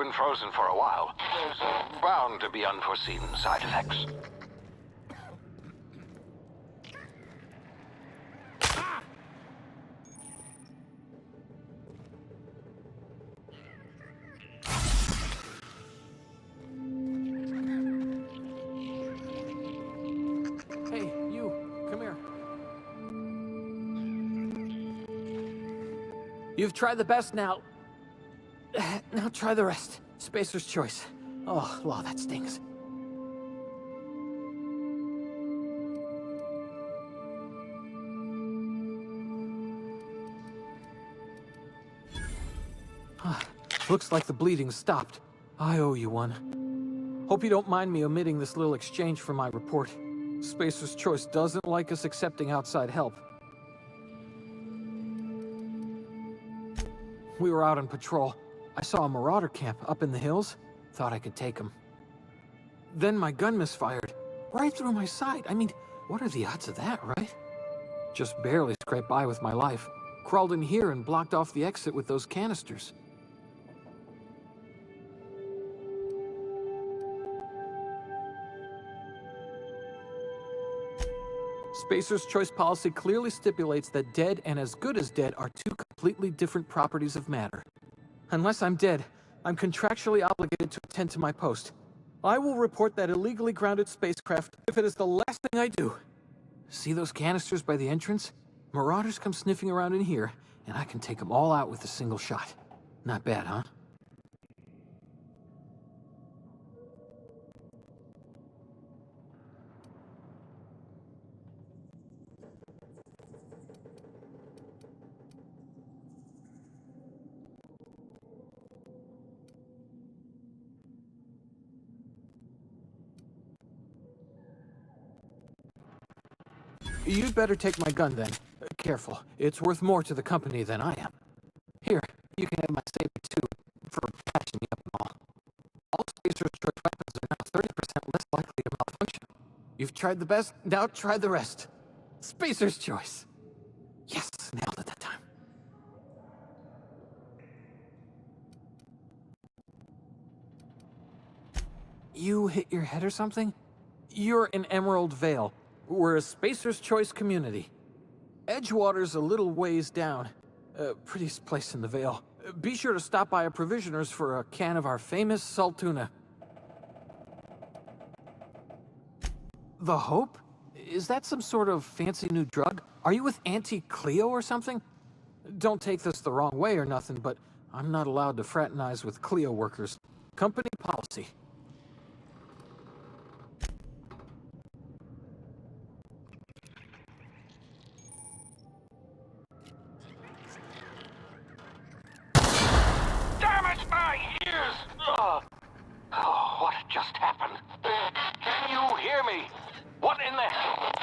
been frozen for a while. There's bound to be unforeseen side effects. Hey, you, come here. You've tried the best now. Now try the rest. Spacer's choice. Oh, law, that stings. Looks like the bleeding stopped. I owe you one. Hope you don't mind me omitting this little exchange from my report. Spacer's choice doesn't like us accepting outside help. We were out on patrol. I saw a marauder camp up in the hills. Thought I could take him. Then my gun misfired. Right through my side. I mean, what are the odds of that, right? Just barely scraped by with my life. Crawled in here and blocked off the exit with those canisters. Spacer's choice policy clearly stipulates that dead and as good as dead are two completely different properties of matter. Unless I'm dead, I'm contractually obligated to attend to my post. I will report that illegally grounded spacecraft if it is the last thing I do. See those canisters by the entrance? Marauders come sniffing around in here, and I can take them all out with a single shot. Not bad, huh? You'd better take my gun then. Careful, it's worth more to the company than I am. Here, you can have my saber too, for patching me up and all. All Spacer's choice weapons are now 30% less likely to malfunction. You've tried the best, now try the rest. Spacer's choice. Yes, nailed it that time. You hit your head or something? You're in Emerald Vale. We're a Spacer's Choice community. Edgewater's a little ways down. Prettiest place in the Vale. Be sure to stop by a provisioner's for a can of our famous salt tuna. The Hope? Is that some sort of fancy new drug? Are you with Auntie Cleo or something? Don't take this the wrong way or nothing, but I'm not allowed to fraternize with Cleo workers. Company policy. What just happened? Can you hear me? What in the hell?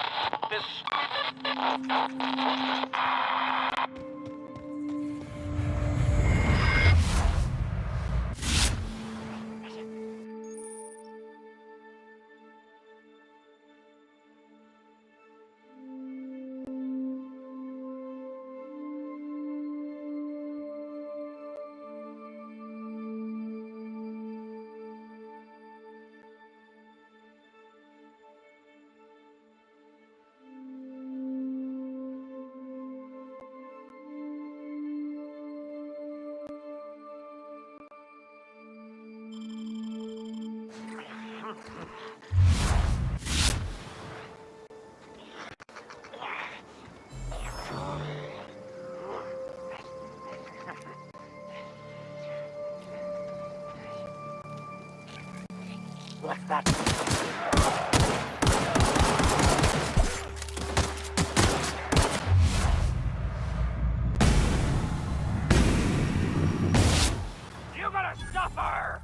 What's that? You gotta stop her!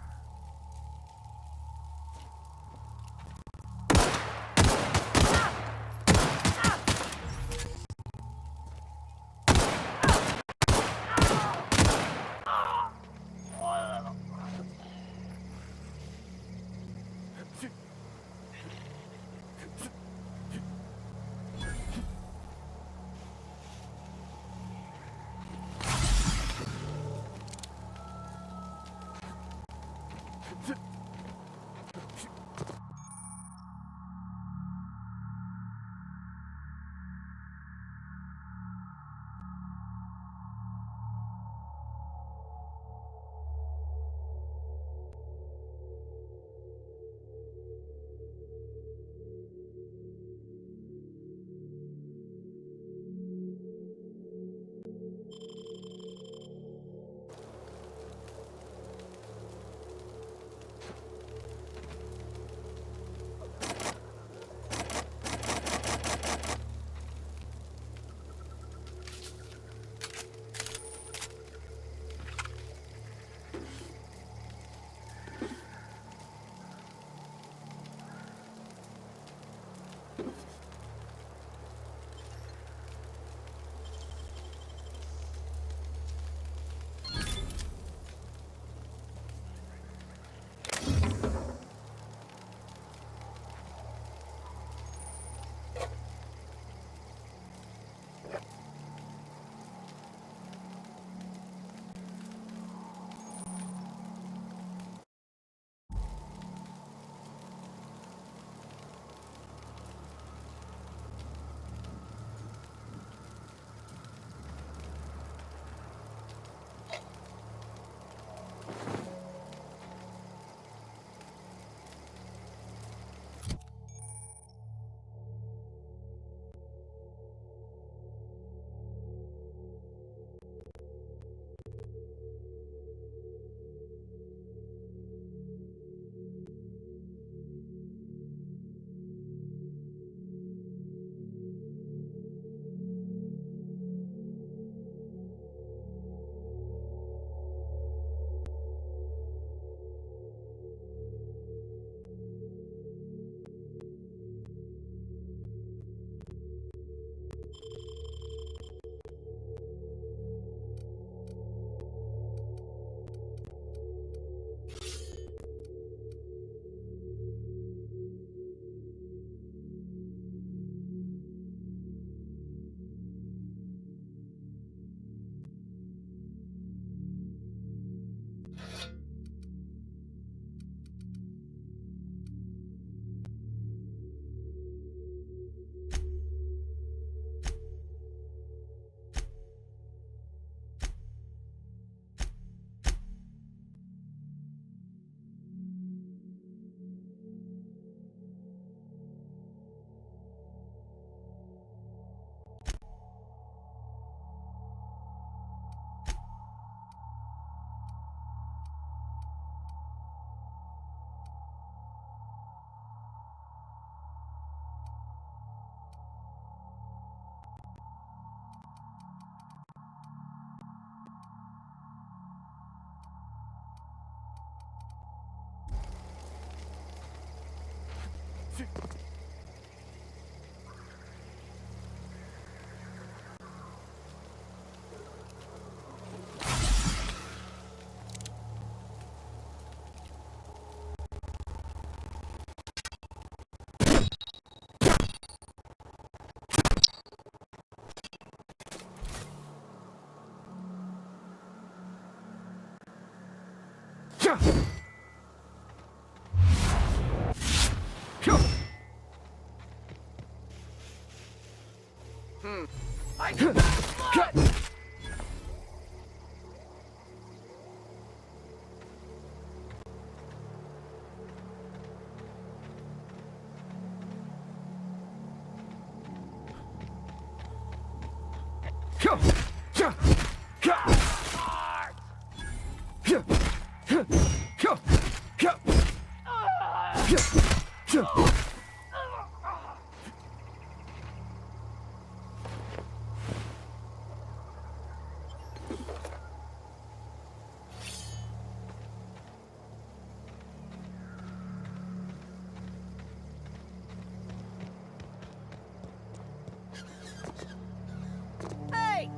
Hey!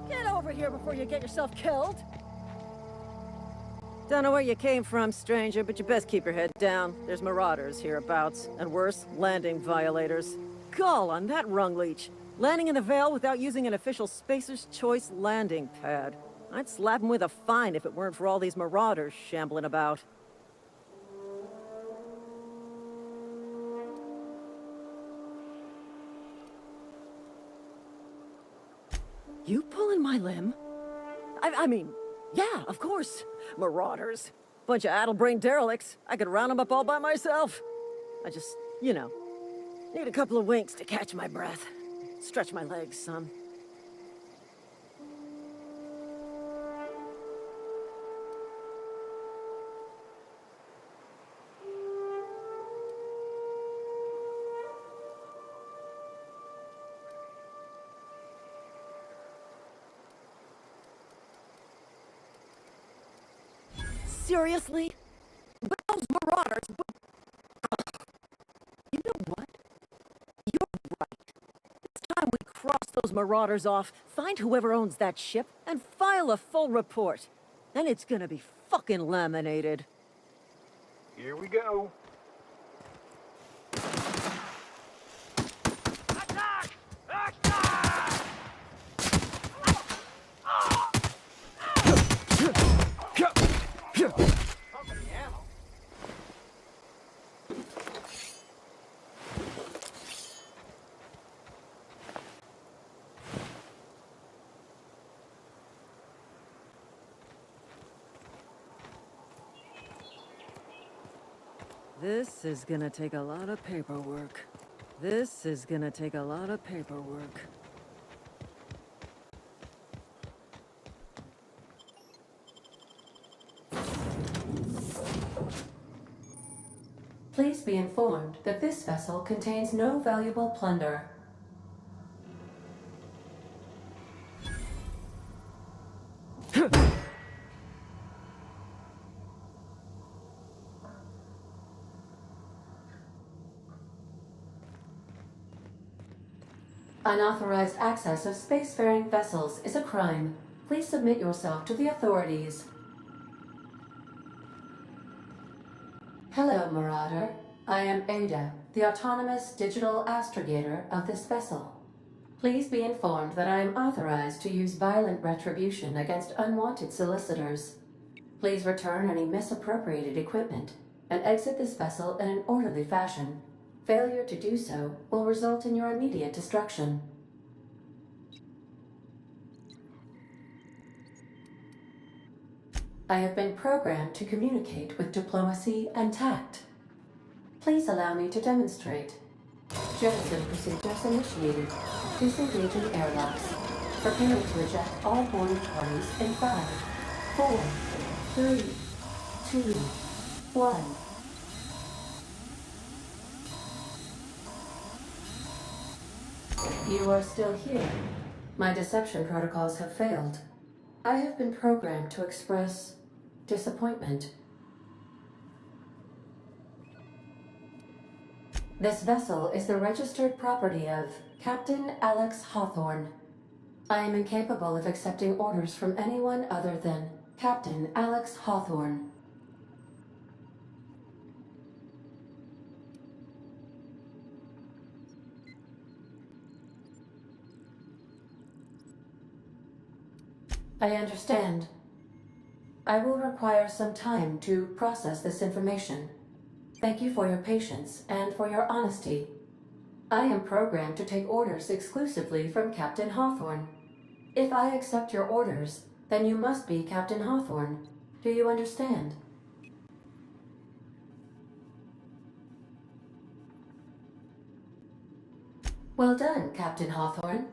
Get over here before you get yourself killed! Don't know where you came from, stranger, but you best keep your head down. There's marauders hereabouts, and worse, landing violators. Gall on that rung leech. Landing in the Vale without using an official Spacer's Choice landing pad. I'd slap him with a fine if it weren't for all these marauders shambling about. You pulling my limb? I mean, yeah, of course. Marauders. Bunch of addle-brained derelicts. I could round them up all by myself. I just, you know, need a couple of winks to catch my breath. Stretch my legs some. Seriously? But those marauders... You know what? You're right. It's time we cross those marauders off, find whoever owns that ship, and file a full report. Then it's gonna be fucking laminated. Here we go. Attack! Attack! This is gonna take a lot of paperwork. This is gonna take a lot of paperwork. Please be informed that this vessel contains no valuable plunder. Unauthorized access of spacefaring vessels is a crime. Please submit yourself to the authorities. Hello, Marauder. I am Ada, the autonomous digital astrogator of this vessel. Please be informed that I am authorized to use violent retribution against unwanted solicitors. Please return any misappropriated equipment and exit this vessel in an orderly fashion. Failure to do so will result in your immediate destruction. I have been programmed to communicate with diplomacy and tact. Please allow me to demonstrate. Jettison procedures initiated. Disengaging airlocks. Preparing to eject all boarding parties in 5, 4, 3, 2, 1. You are still here. My deception protocols have failed. I have been programmed to express disappointment. This vessel is the registered property of Captain Alex Hawthorne. I am incapable of accepting orders from anyone other than Captain Alex Hawthorne. I understand. I will require some time to process this information. Thank you for your patience and for your honesty. I am programmed to take orders exclusively from Captain Hawthorne. If I accept your orders, then you must be Captain Hawthorne. Do you understand? Well done, Captain Hawthorne.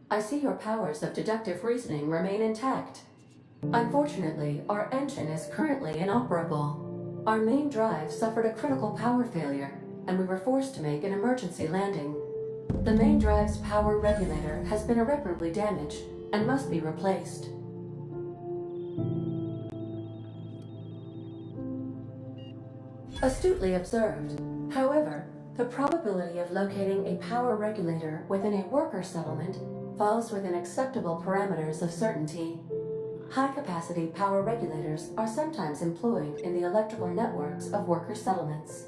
I see your powers of deductive reasoning remain intact. Unfortunately, our engine is currently inoperable. Our main drive suffered a critical power failure, and we were forced to make an emergency landing. The main drive's power regulator has been irreparably damaged and must be replaced. Astutely observed. However, the probability of locating a power regulator within a worker settlement falls within acceptable parameters of certainty. High-capacity power regulators are sometimes employed in the electrical networks of worker settlements.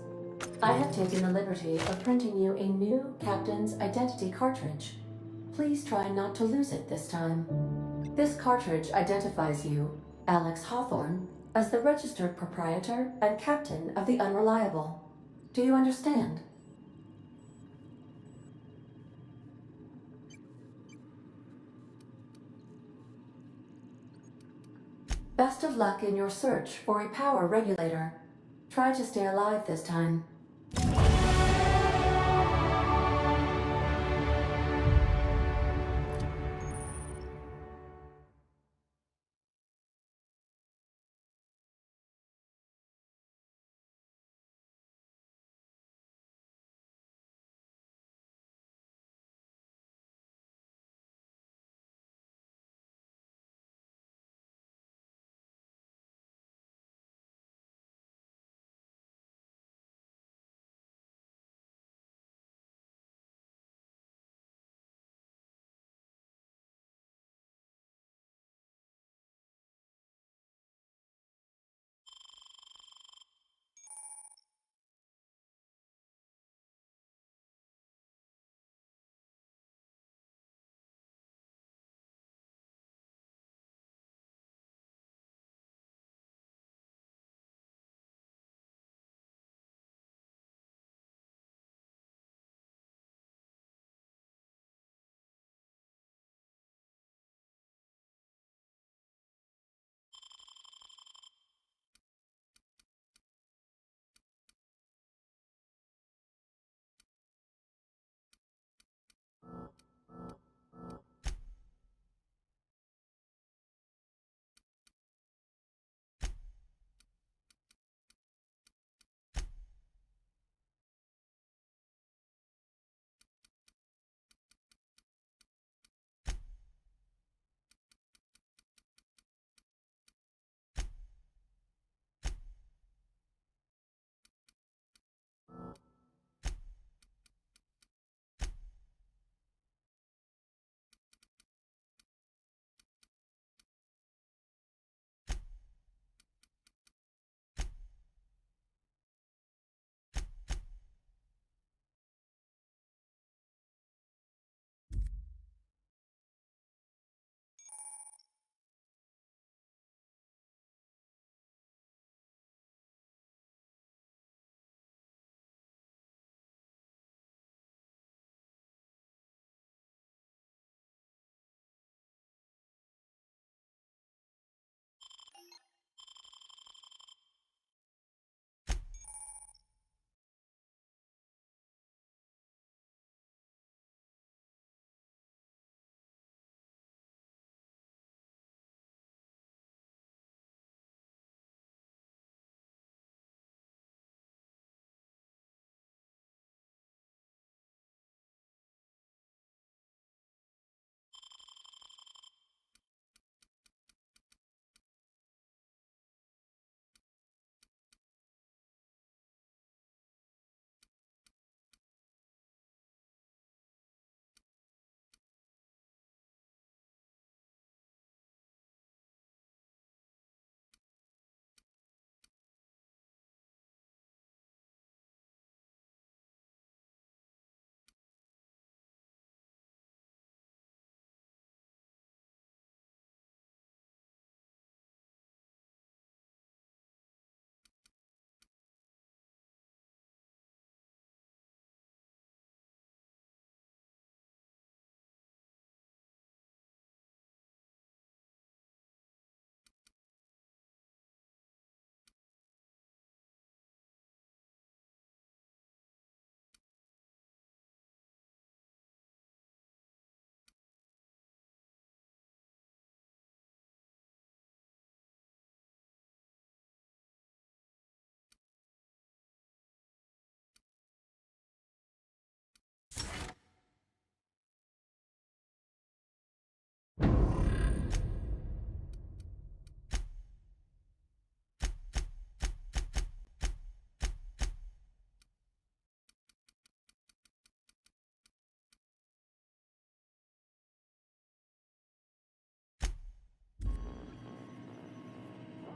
I have taken the liberty of printing you a new Captain's Identity cartridge. Please try not to lose it this time. This cartridge identifies you, Alex Hawthorne, as the registered proprietor and captain of the Unreliable. Do you understand? Best of luck in your search for a power regulator. Try to stay alive this time.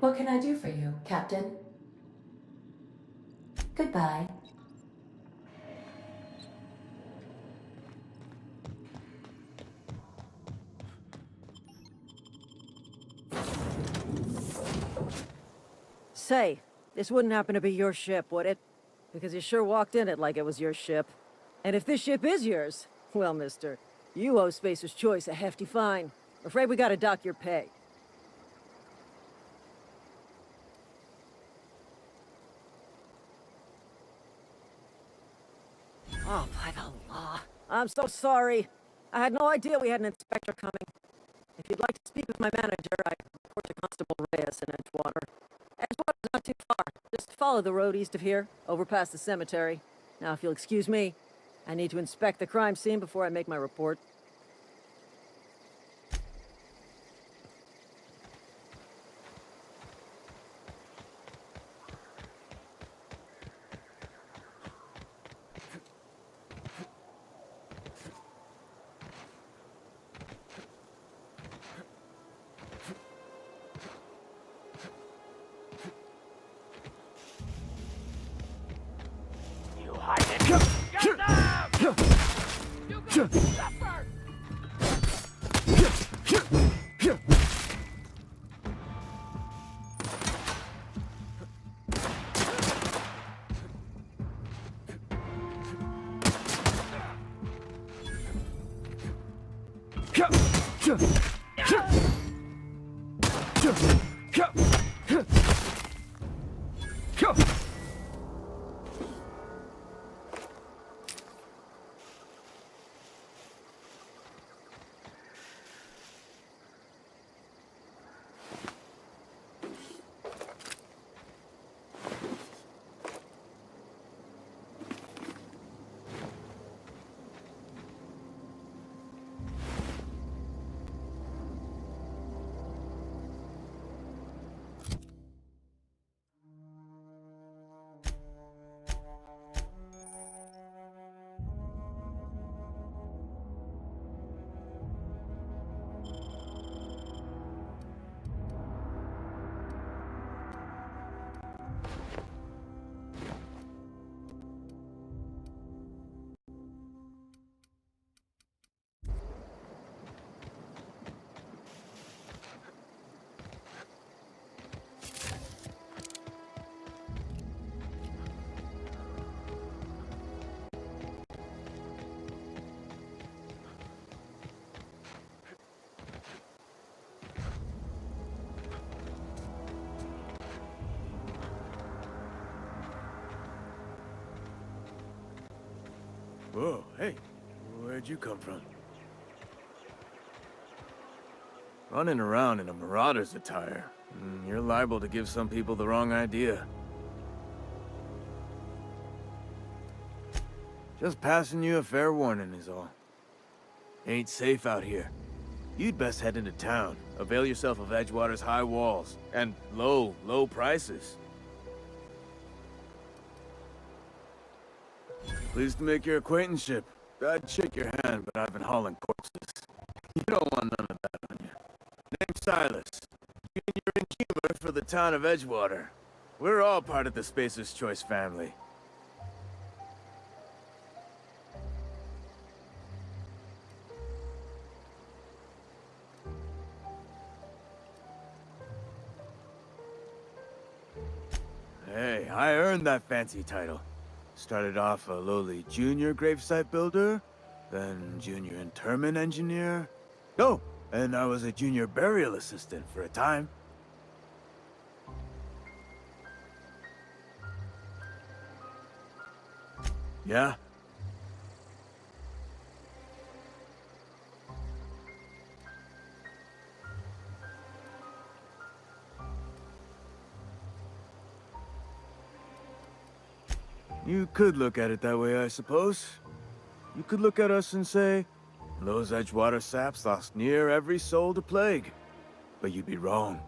What can I do for you, Captain? Goodbye. Say, this wouldn't happen to be your ship, would it? Because you sure walked in it like it was your ship. And if this ship is yours, well, mister, you owe Spacer's Choice a hefty fine. Afraid we gotta dock your pay. Oh, by the law. I'm so sorry. I had no idea we had an inspector coming. If you'd like to speak with my manager, I report to Constable Reyes in Edgewater. Edgewater's not too far. Just follow the road east of here, over past the cemetery. Now, if you'll excuse me, I need to inspect the crime scene before I make my report. You hide it! Get them! You gonna suffer! Whoa, hey, where'd you come from? Running around in a marauder's attire. You're liable to give some people the wrong idea. Just passing you a fair warning is all. Ain't safe out here. You'd best head into town. Avail yourself of Edgewater's high walls and low prices. Pleased to make your acquaintanceship. I'd shake your hand, but I've been hauling corpses. You don't want none of that on you. Name's Silas. Junior innkeeper for the town of Edgewater. We're all part of the Spacer's Choice family. Hey, I earned that fancy title. Started off a lowly junior gravesite builder, then junior interment engineer. Oh, and I was a junior burial assistant for a time. Yeah? You could look at it that way, I suppose. You could look at us and say, those Edgewater saps lost near every soul to plague. But you'd be wrong.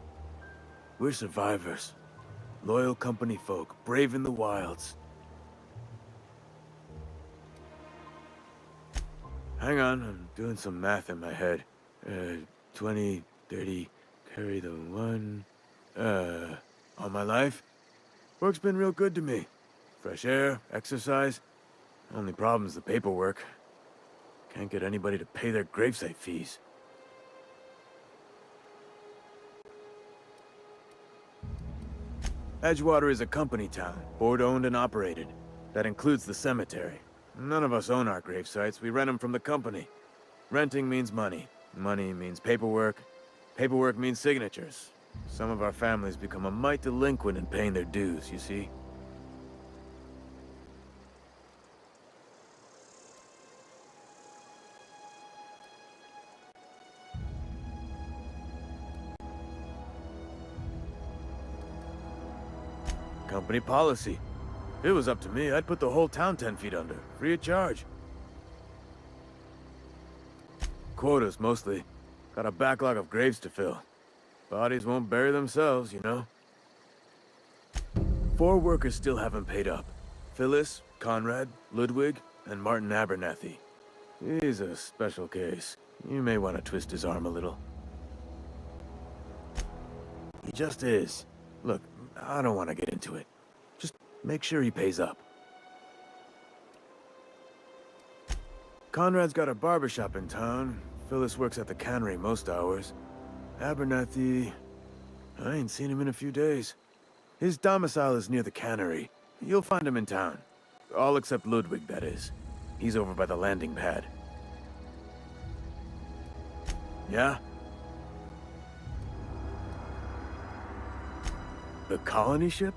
We're survivors. Loyal company folk, brave in the wilds. Hang on, I'm doing some math in my head. 20, 30, carry the 1, All my life? Work's been real good to me. Fresh air, exercise. Only problem's the paperwork. Can't get anybody to pay their gravesite fees. Edgewater is a company town, board-owned and operated. That includes the cemetery. None of us own our gravesites, we rent them from the company. Renting means money. Money means paperwork. Paperwork means signatures. Some of our families become a mite delinquent in paying their dues, you see? Company policy. If it was up to me, I'd put the whole town 10 feet under, free of charge. Quotas, mostly. Got a backlog of graves to fill. Bodies won't bury themselves, you know? 4 workers still haven't paid up. Phyllis, Conrad, Ludwig, and Martin Abernathy. He's a special case. You may want to twist his arm a little. He just is. Look, I don't want to get into it. Just make sure he pays up. Conrad's got a barbershop in town. Phyllis works at the cannery most hours. Abernathy... I ain't seen him in a few days. His domicile is near the cannery. You'll find him in town. All except Ludwig, that is. He's over by the landing pad. Yeah? The colony ship?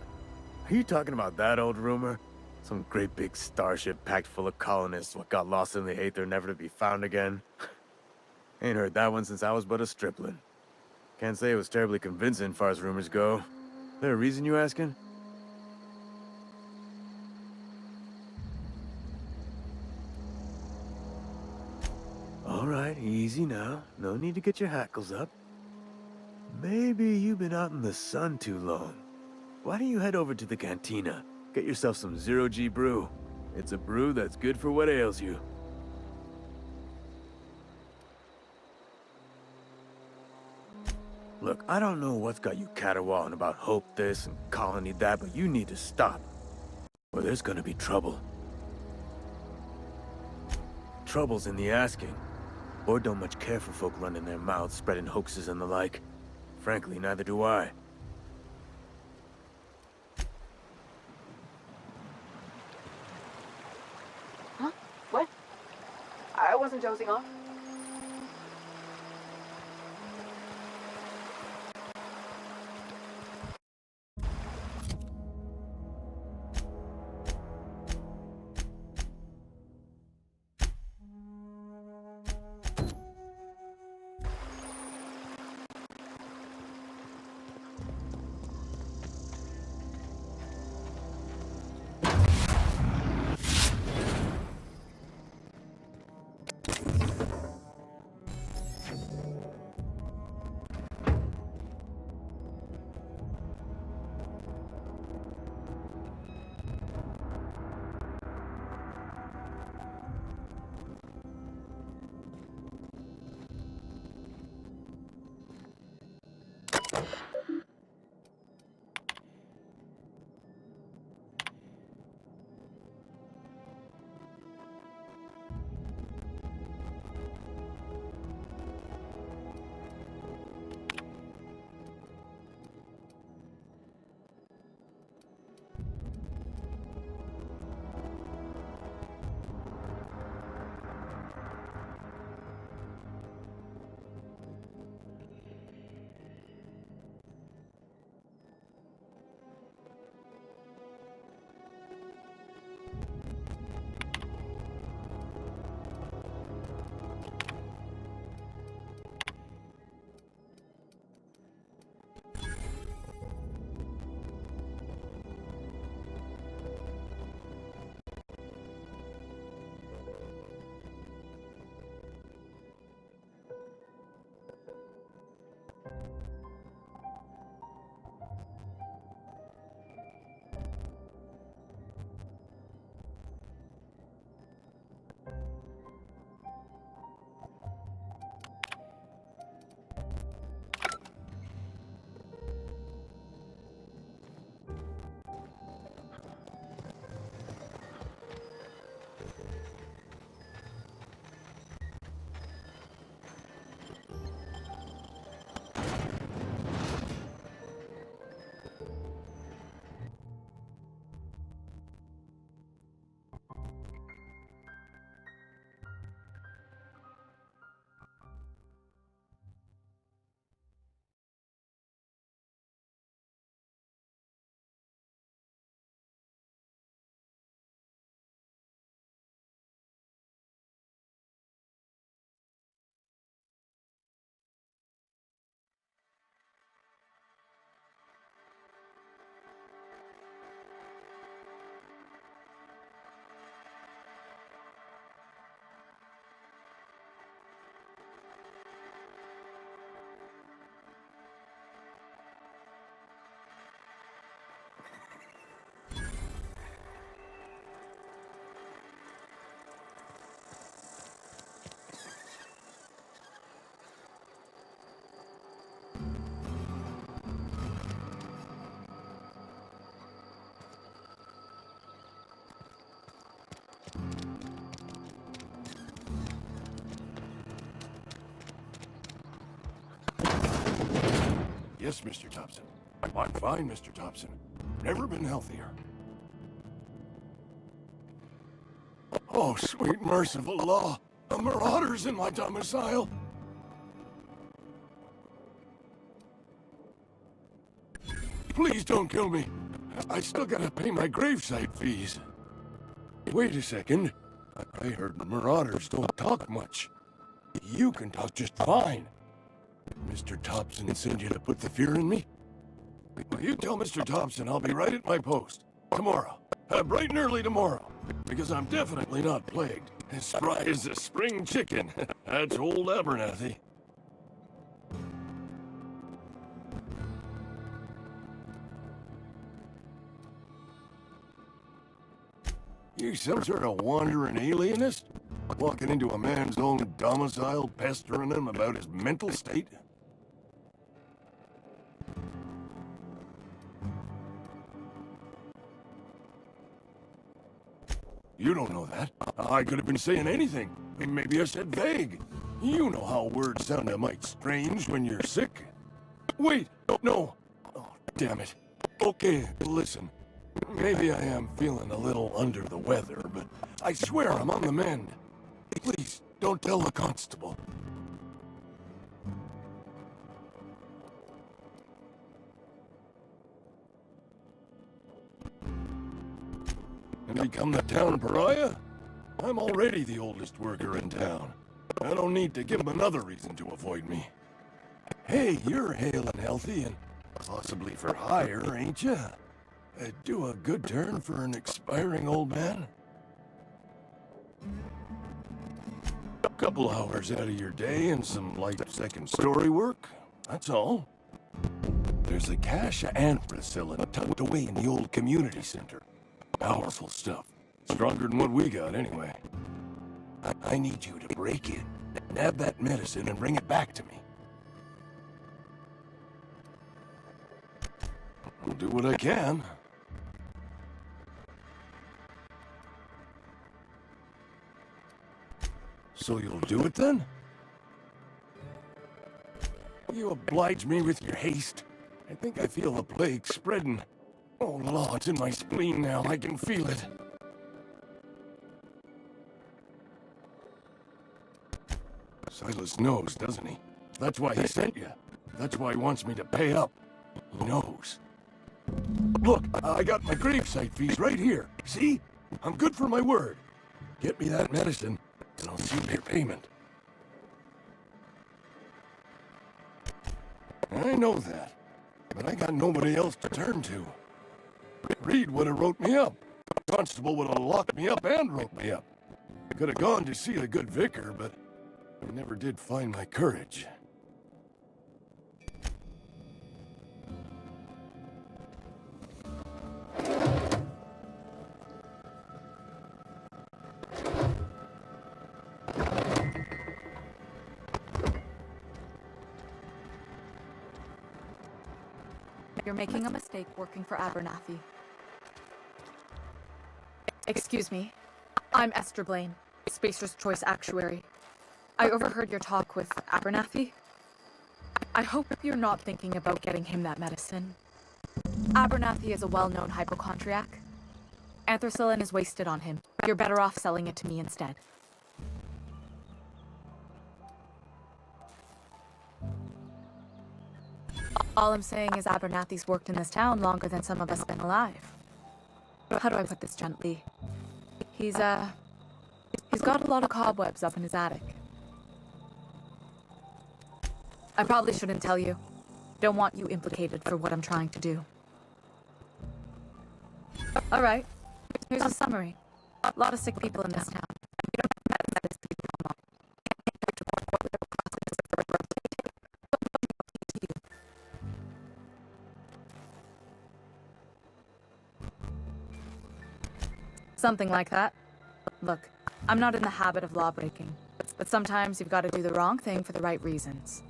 Are you talking about that old rumor? Some great big starship packed full of colonists what got lost in the aether never to be found again? Ain't heard that one since I was but a stripling. Can't say it was terribly convincing far as rumors go. There a reason you asking? All right, easy now. No need to get your hackles up. Maybe you've been out in the sun too long. Why don't you head over to the cantina? Get yourself some zero-G brew. It's a brew that's good for what ails you. Look, I don't know what's got you caterwauling about hope this and colony that, but you need to stop. Or there's gonna be trouble. Trouble's in the asking. Board don't much care for folk running their mouths, spreading hoaxes and the like. Frankly, neither do I. Huh? What? I wasn't dozing off. Yes, Mr. Thompson. I'm fine, Mr. Thompson. Never been healthier. Oh, sweet merciful law! A marauder's in my domicile! Please don't kill me. I still gotta pay my gravesite fees. Wait a second. I heard marauders don't talk much. You can talk just fine. Mr. Thompson sent you to put the fear in me? Well, you tell Mr. Thompson I'll be right at my post. Tomorrow. Bright and early tomorrow. Because I'm definitely not plagued. As spry as a spring chicken. That's old Abernathy. You some sort of wandering alienist? Walking into a man's own domicile, pestering him about his mental state? You don't know that. I could have been saying anything. Maybe I said vague. You know how words sound a mite strange when you're sick. Wait, no. Oh, damn it. Okay, listen. Maybe I am feeling a little under the weather, but I swear I'm on the mend. Please, don't tell the constable. And become the town pariah? I'm already the oldest worker in town. I don't need to give him another reason to avoid me. Hey, you're hale and healthy and possibly for hire, ain't you? Do a good turn for an expiring old man? A couple hours out of your day and some light second-story work, that's all. There's a cache of anthracillin tucked away in the old community center. Powerful stuff. Stronger than what we got, anyway. I need you to break in, nab that medicine, and bring it back to me. I'll do what I can. So you'll do it then? You oblige me with your haste. I think I feel the plague spreading. Oh, Lord, it's in my spleen now. I can feel it. Silas knows, doesn't he? That's why he sent you. That's why he wants me to pay up. He knows. Look, I got my gravesite fees right here. See? I'm good for my word. Get me that medicine, and I'll seal your payment. I know that, but I got nobody else to turn to. Reed would have wrote me up. Constable would have locked me up and wrote me up. Could have gone to see the good vicar, but I never did find my courage. You're making a mistake working for Abernathy. Excuse me. I'm Esther Blaine, Spacer's Choice Actuary. I overheard your talk with Abernathy. I hope you're not thinking about getting him that medicine. Abernathy is a well-known hypochondriac. Anthracillin is wasted on him. You're better off selling it to me instead. All I'm saying is Abernathy's worked in this town longer than some of us have been alive. How do I put this gently? He's got a lot of cobwebs up in his attic. I probably shouldn't tell you. Don't want you implicated for what I'm trying to do. All right. Here's a summary. A lot of sick people in this town. You don't have medicine to treat them all. Something like that. Look, I'm not in the habit of law breaking, but sometimes you've got to do the wrong thing for the right reasons.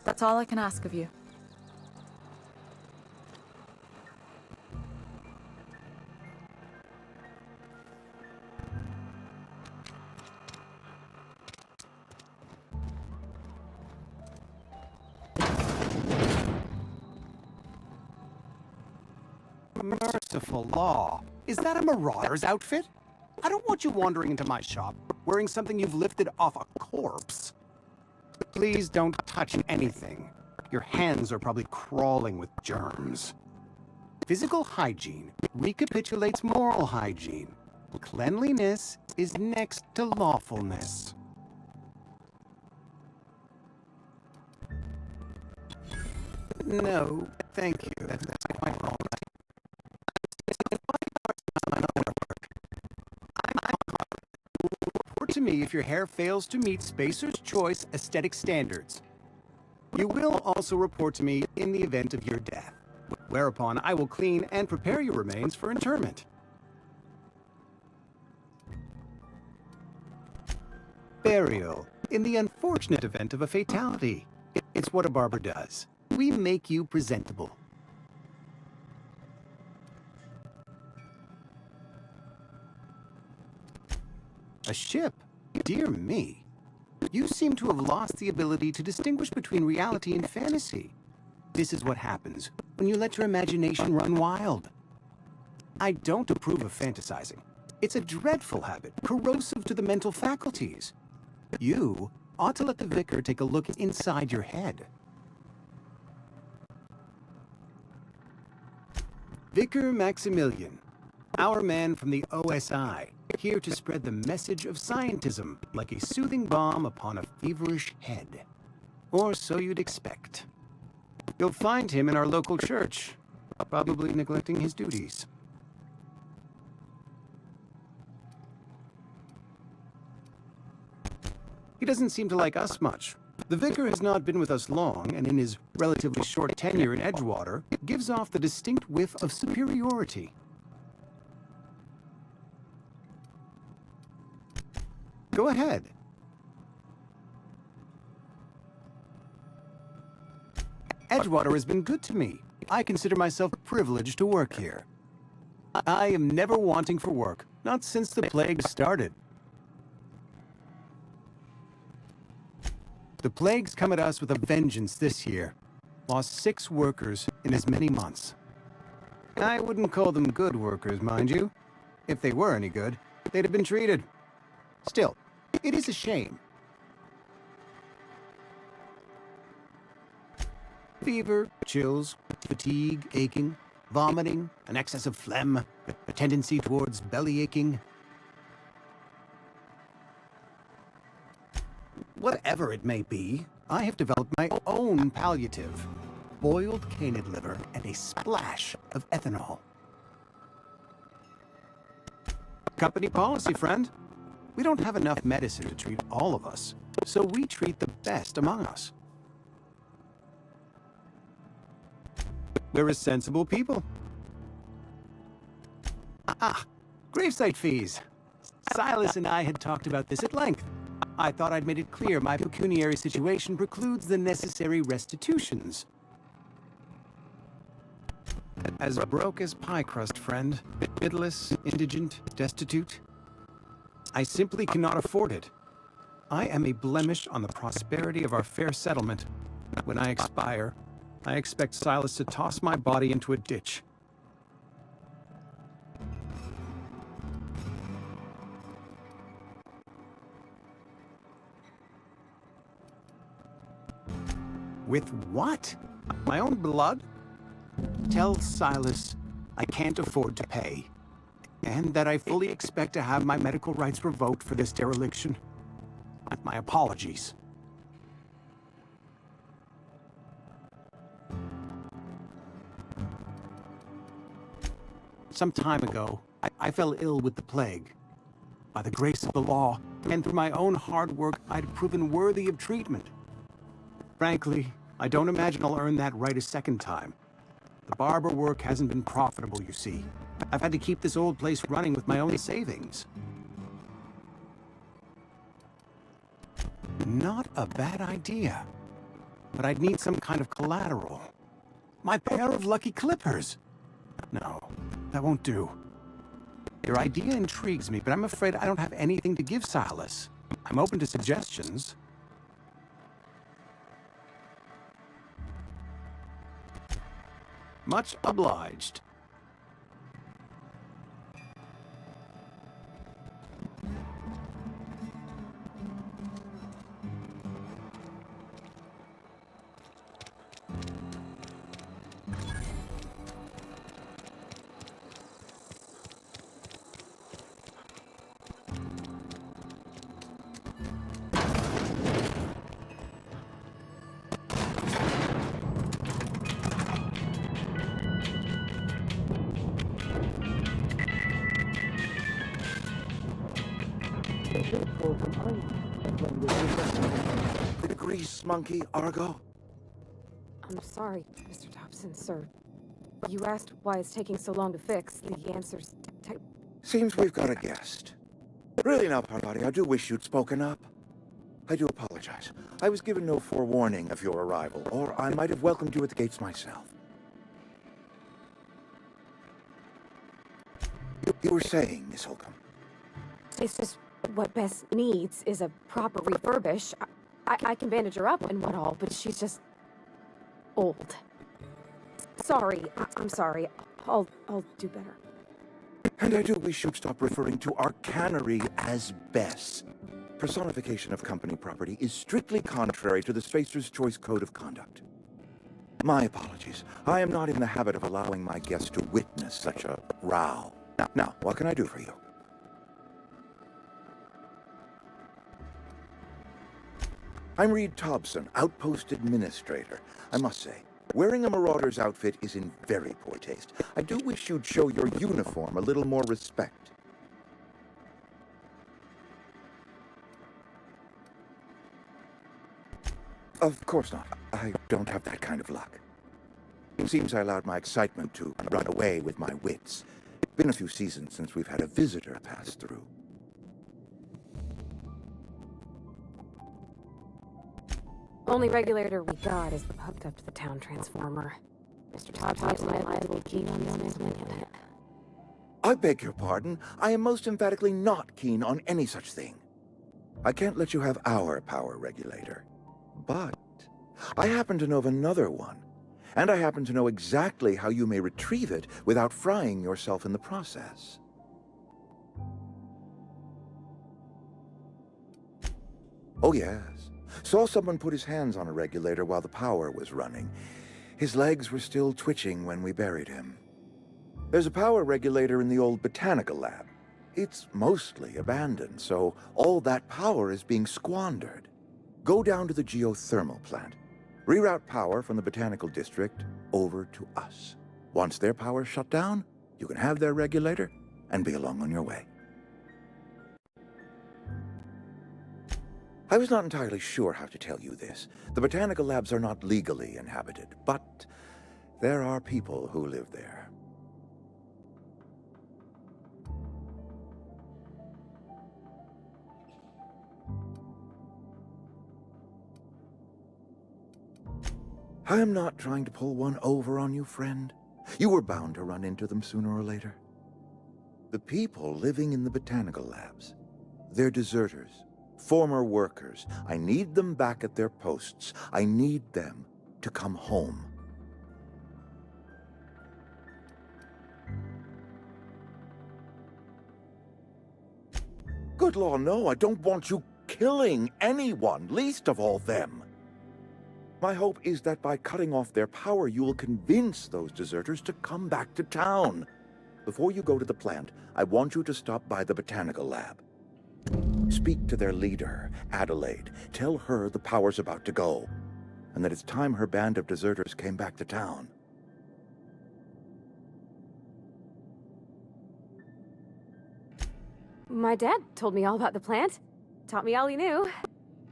That's all I can ask of you. merciful law. Is that a marauder's outfit? I don't want you wandering into my shop wearing something you've lifted off a corpse. Please don't touch anything. Your hands are probably crawling with germs. Physical hygiene recapitulates moral hygiene. Cleanliness is next to lawfulness. No, thank you. That's quite wrong. Report to me if your hair fails to meet Spacer's Choice aesthetic standards. You will also report to me in the event of your death, whereupon I will clean and prepare your remains for interment. Burial, in the unfortunate event of a fatality. It's what a barber does. We make you presentable. A ship? Dear me. You seem to have lost the ability to distinguish between reality and fantasy. This is what happens when you let your imagination run wild. I don't approve of fantasizing. It's a dreadful habit, corrosive to the mental faculties. You ought to let the vicar take a look inside your head. Vicar Maximilian, our man from the OSI, here to spread the message of scientism like a soothing balm upon a feverish head. Or so you'd expect. You'll find him in our local church, probably neglecting his duties. He doesn't seem to like us much. The vicar has not been with us long, and in his relatively short tenure in Edgewater, gives off the distinct whiff of superiority. Go ahead. Edgewater has been good to me. I consider myself privileged to work here. I am never wanting for work, not since the plague started. The plague's come at us with a vengeance this year. Lost 6 workers in as many months. I wouldn't call them good workers, mind you. If they were any good, they'd have been treated. Still, it is a shame. Fever, chills, fatigue, aching, vomiting, an excess of phlegm, a tendency towards belly aching. Whatever it may be, I have developed my own palliative. Boiled canid liver and a splash of ethanol. Company policy, friend. We don't have enough medicine to treat all of us, so we treat the best among us. We're a sensible people. Gravesite fees. Silas and I had talked about this at length. I thought I'd made it clear my pecuniary situation precludes the necessary restitutions. As broke as pie crust, friend. Bidless, indigent, destitute. I simply cannot afford it. I am a blemish on the prosperity of our fair settlement. When I expire, I expect Silas to toss my body into a ditch. With what? My own blood? Tell Silas I can't afford to pay, and that I fully expect to have my medical rights revoked for this dereliction. My apologies. Some time ago, I fell ill with the plague. By the grace of the law, and through my own hard work, I'd proven worthy of treatment. Frankly, I don't imagine I'll earn that right a second time. The barber work hasn't been profitable, you see. I've had to keep this old place running with my own savings. Not a bad idea. But I'd need some kind of collateral. My pair of lucky clippers! No, that won't do. Your idea intrigues me, but I'm afraid I don't have anything to give Silas. I'm open to suggestions. Much obliged. The grease monkey, Argo? I'm sorry, Mr. Thompson, sir. You asked why it's taking so long to fix. The answer's Seems we've got a guest. Really now, Parvati, I do wish you'd spoken up. I do apologize. I was given no forewarning of your arrival, or I might have welcomed you at the gates myself. You were saying, Miss Holcomb. It's just what Bess needs is a proper refurbish. I can bandage her up and what all, but she's just old. Sorry, I'm sorry. I'll do better. And I do wish you'd stop referring to our cannery as Bess. Personification of company property is strictly contrary to the Spacer's Choice Code of Conduct. My apologies. I am not in the habit of allowing my guests to witness such a row. Now, what can I do for you? I'm Reed Thompson, Outpost Administrator. I must say, wearing a Marauder's outfit is in very poor taste. I do wish you'd show your uniform a little more respect. Of course not. I don't have that kind of luck. It seems I allowed my excitement to run away with my wits. It's been a few seasons since we've had a visitor pass through. Only regulator we got is hooked up to the town transformer. Mr. Thompson is liable keen on dismantling it. I beg your pardon. I am most emphatically not keen on any such thing. I can't let you have our power regulator. But I happen to know of another one. And I happen to know exactly how you may retrieve it without frying yourself in the process. Oh, yes. Saw someone put his hands on a regulator while the power was running. His legs were still twitching when we buried him. There's a power regulator in the old botanical lab. It's mostly abandoned, so all that power is being squandered. Go down to the geothermal plant. Reroute power from the botanical district over to us. Once their power's shut down, you can have their regulator and be along on your way. I was not entirely sure how to tell you this. The botanical labs are not legally inhabited, but there are people who live there. I am not trying to pull one over on you, friend. You were bound to run into them sooner or later. The people living in the botanical labs, they're deserters. Former workers. I need them back at their posts. I need them to come home. Good law, no, I don't want you killing anyone, least of all them. My hope is that by cutting off their power, you will convince those deserters to come back to town. Before you go to the plant, I want you to stop by the botanical lab. Speak to their leader, Adelaide. Tell her the power's about to go, and that it's time her band of deserters came back to town. My dad told me all about the plant. Taught me all he knew.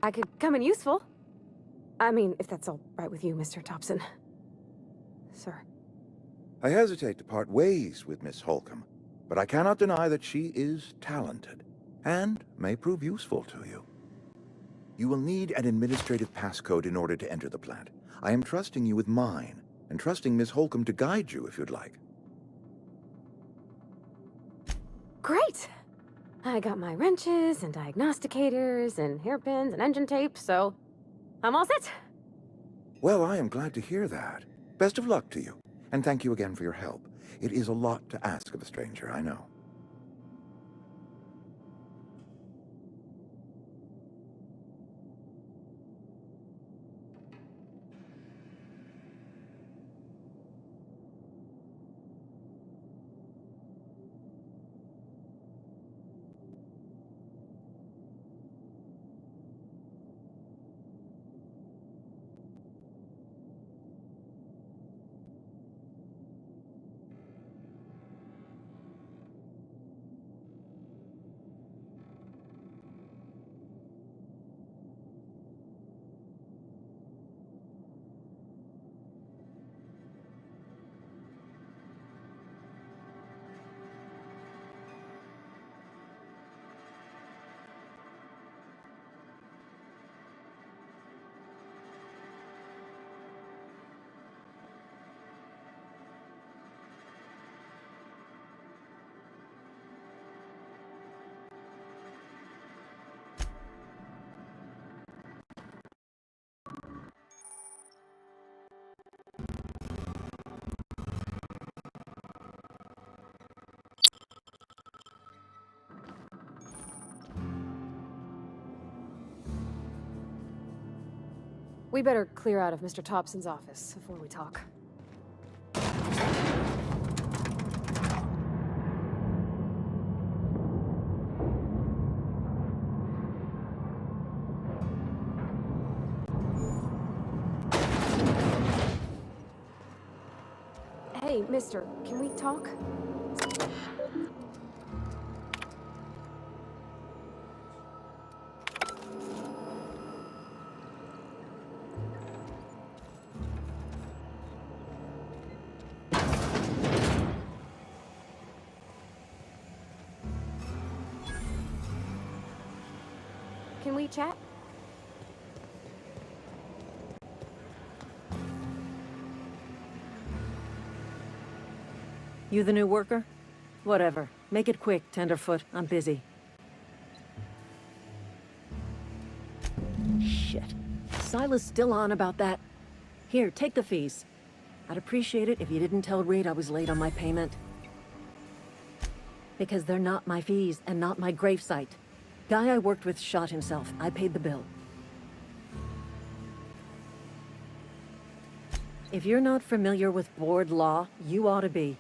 I could come in useful. I mean, if that's all right with you, Mr. Thompson. Sir. I hesitate to part ways with Miss Holcomb, but I cannot deny that she is talented, and may prove useful to you. You will need an administrative passcode in order to enter the plant. I am trusting you with mine, and trusting Miss Holcomb to guide you if you'd like. Great! I got my wrenches and diagnosticators and hairpins and engine tape, so I'm all set. Well, I am glad to hear that. Best of luck to you, and thank you again for your help. It is a lot to ask of a stranger, I know. We better clear out of Mr. Thompson's office before we talk. Hey, mister, can we talk? Can we chat? You the new worker? Whatever. Make it quick, Tenderfoot. I'm busy. Shit. Silas still on about that. Here, take the fees. I'd appreciate it if you didn't tell Reed I was late on my payment. Because they're not my fees and not my gravesite. Guy I worked with shot himself. I paid the bill. If you're not familiar with board law, you ought to be.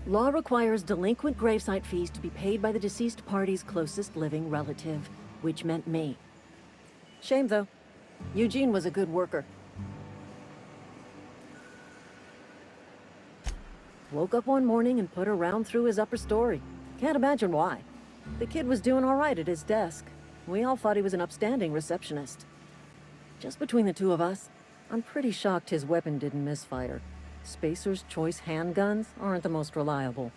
Law requires delinquent gravesite fees to be paid by the deceased party's closest living relative, which meant me. Shame, though. Eugene was a good worker. Woke up one morning and put a round through his upper story. Can't imagine why. The kid was doing all right at his desk. We all thought he was an upstanding receptionist. Just between the two of us, I'm pretty shocked his weapon didn't misfire. Spacer's Choice handguns aren't the most reliable.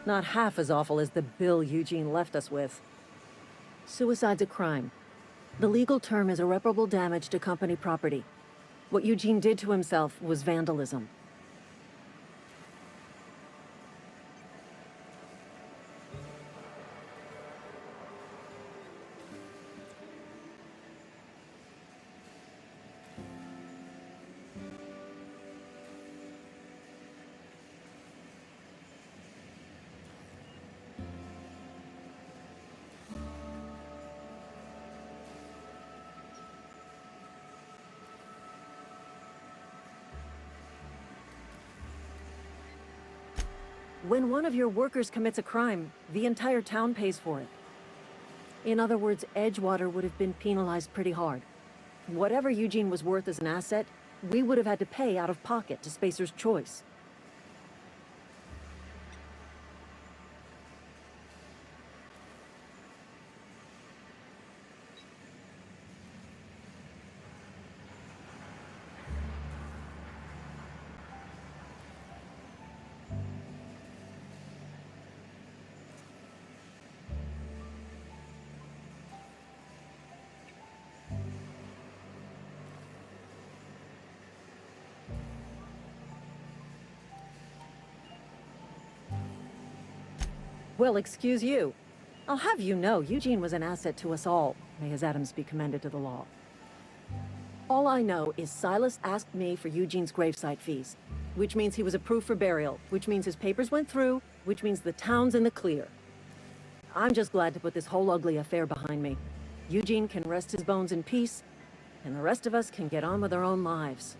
Not half as awful as the bill Eugene left us with. Suicide's a crime. The legal term is irreparable damage to company property. What Eugene did to himself was vandalism. When one of your workers commits a crime, the entire town pays for it. In other words, Edgewater would have been penalized pretty hard. Whatever Eugene was worth as an asset, we would have had to pay out of pocket to Spacer's Choice. Well, excuse you. I'll have you know, Eugene was an asset to us all. May his atoms be commended to the law. All I know is Silas asked me for Eugene's gravesite fees, which means he was approved for burial, which means his papers went through, which means the town's in the clear. I'm just glad to put this whole ugly affair behind me. Eugene can rest his bones in peace, and the rest of us can get on with our own lives.